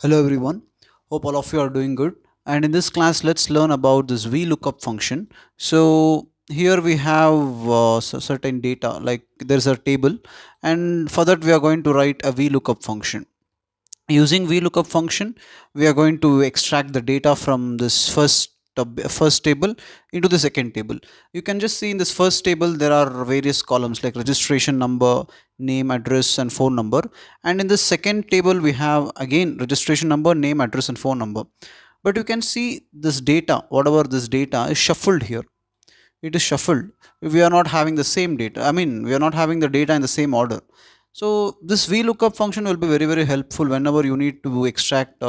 Hello everyone. Hope all of you are doing good. And in this class, let's learn about this VLOOKUP function. So here we have certain data, like there's a table, and for that we are going to write a VLOOKUP function. Using VLOOKUP function, we are going to extract the data from this first table into the second table. You can just see in this first table there are various columns like registration number, name, address, and phone number. And in the second table we have again registration number, name, address, and phone number. But you can see this data, whatever this data is shuffled here, it is shuffled. We are not having the same data, we are not having the data in the same order. So this VLOOKUP function will be very very helpful whenever you need to extract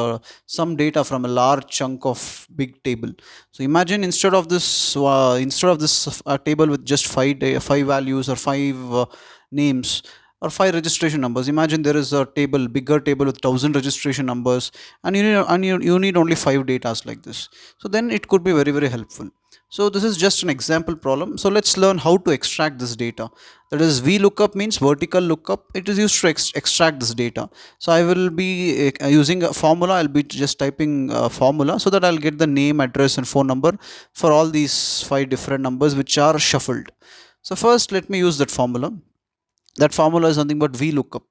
some data from a large chunk of big table. So imagine instead of this table with just five values or five names or five registration numbers, imagine there is a table, bigger table with 1,000 registration numbers, and you need only five data like this. So then it could be very very helpful. So this is just an example problem. So let's learn how to extract this data. That is, VLOOKUP means vertical lookup. It is used to extract this data. So I will be using a formula. I'll be just typing a formula so that I'll get the name, address, and phone number for all these five different numbers which are shuffled. So first, let me use that formula. That formula is nothing but VLOOKUP.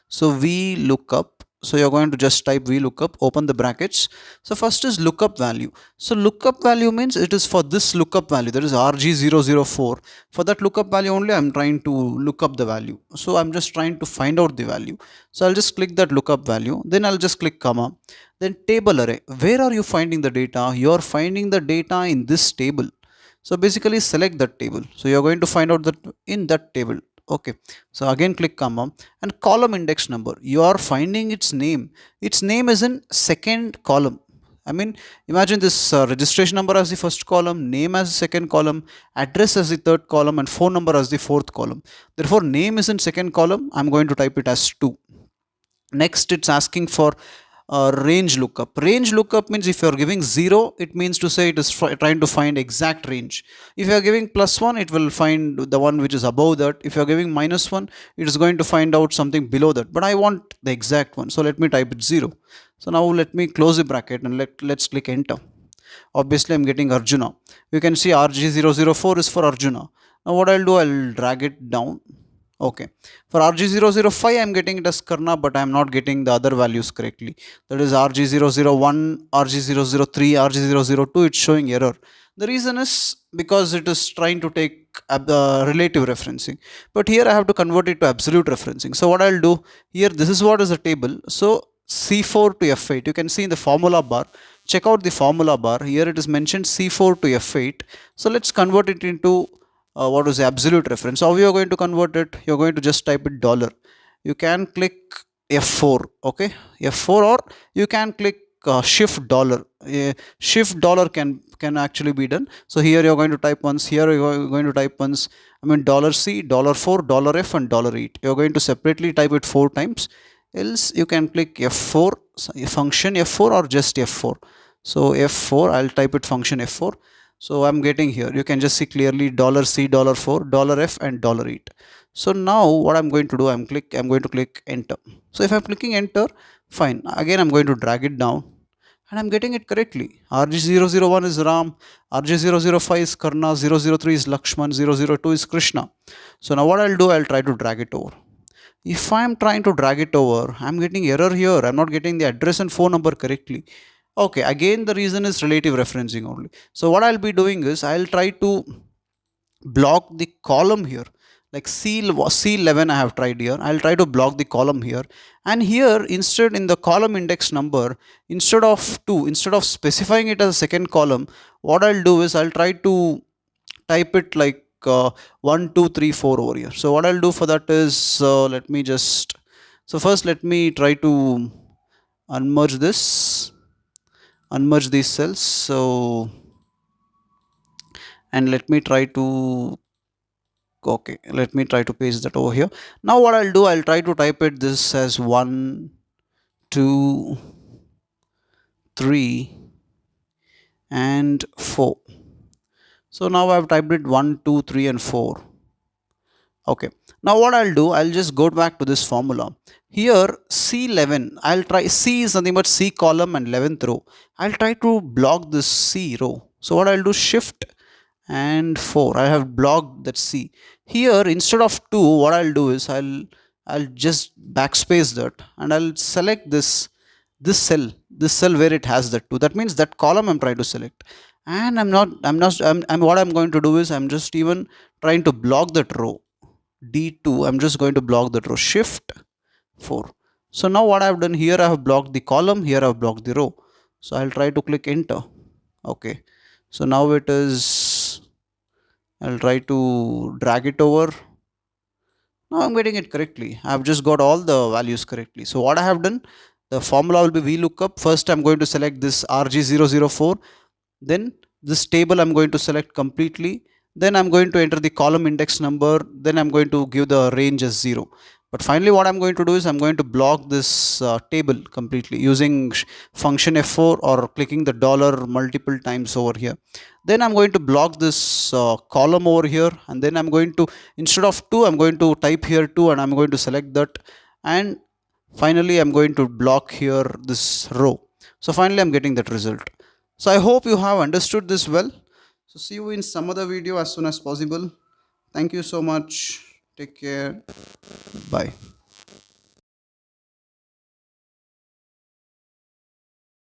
So VLOOKUP. So you're going to just type VLOOKUP, open the brackets. So first is lookup value. So lookup value means it is for this lookup value, that is RG004. For that lookup value only, I'm trying to look up the value. So I'm just trying to find out the value. So I'll just click that lookup value. Then I'll just click comma. Then table array. Where are you finding the data? You're finding the data in this table. So basically select that table. So you're going to find out that in that table. Okay, so again click comma and column index number, you are finding its name is in second column. Imagine this registration number as the first column, name as the second column, address as the third column, and phone number as the fourth column. Therefore name is in second column, I'm going to type it as 2. Next, it's asking for range lookup. Range lookup means if you are giving 0, it means to say it is trying to find exact range. If you are giving +1, it will find the one which is above that. If you are giving -1, it is going to find out something below that. But I want the exact one, so let me type it 0. So now let me close the bracket and let's click enter. Obviously I'm getting Arjuna. You can see RG004 is for Arjuna. Now what I'll do, I'll drag it down. Okay, for RG005 I'm getting it as Karna, but I'm not getting the other values correctly. That is RG001, RG003, RG002, it's showing error. The reason is because it is trying to take relative referencing, but here I have to convert it to absolute referencing. So what I'll do here, this is what is a table. So C4 to F8, you can see in the formula bar. Check out the formula bar. Here it is mentioned C4 to F8. So let's convert it into what is the absolute reference. How you are going to convert it? You're going to just type it dollar. You can click F4, okay, F4, or you can click shift dollar. Shift dollar can actually be done. So here you're going to type once, here you're going to type once. $C, $4, $F, and $8. You're going to separately type it 4 times. Else you can click F4, function F4, or just F4. So F4, I'll type it function F4. So I'm getting here, you can just see clearly $C, $4, $F, and $8. So now what I'm going to do, I'm going to click enter. So if I'm clicking enter, fine, again I'm going to drag it down and I'm getting it correctly. RG001 is Ram, RG005 is Karna, 003 is Lakshman, 002 is Krishna. So now what I'll do, I'll try to drag it over. If I'm trying to drag it over, I'm getting error here. I'm not getting the address and phone number correctly. Okay, again the reason is relative referencing only. So what I'll be doing is I'll try to block the column here. Like C11 I have tried here. I'll try to block the column here. And here instead, in the column index number, instead of 2, instead of specifying it as a second column, what I'll do is I'll try to type it like 1 2 3 4 over here. So what I'll do for that is let me just, so first let me try to unmerge this, unmerge these cells. So, and let me try to, okay, let me try to paste that over here. Now what I'll do, I'll try to type it this as 1 2 3 and 4. So now I've typed it 1 2 3 and 4. Okay. Now what I'll do, I'll just go back to this formula. Here C11, I'll try, C is nothing but C column and 11th row. I'll try to block this C row. So what I'll do, shift and 4. I have blocked that C. Here instead of 2, what I'll do is I'll just backspace that and I'll select this cell where it has that 2. That means that column I'm trying to select. And I'm what I'm going to do is I'm just even trying to block that row. D2, I'm just going to block that row, shift 4. So now what I've done here, I have blocked the column, here I've blocked the row. So I'll try to click enter. Okay. So now it is, I'll try to drag it over. Now I'm getting it correctly. I've just got all the values correctly. So what I have done, the formula will be VLOOKUP. First I'm going to select this RG004. Then this table I'm going to select completely. Then I'm going to enter the column index number. Then I'm going to give the range as 0. But finally what I'm going to do is I'm going to block this table completely using function F4 or clicking the dollar multiple times over here. Then I'm going to block this column over here, and then I'm going to, instead of 2, I'm going to type here 2 and I'm going to select that, and finally I'm going to block here this row. So finally I'm getting that result. So I hope you have understood this well. So see you in some other video as soon as possible. Thank you so much. Take care. Bye.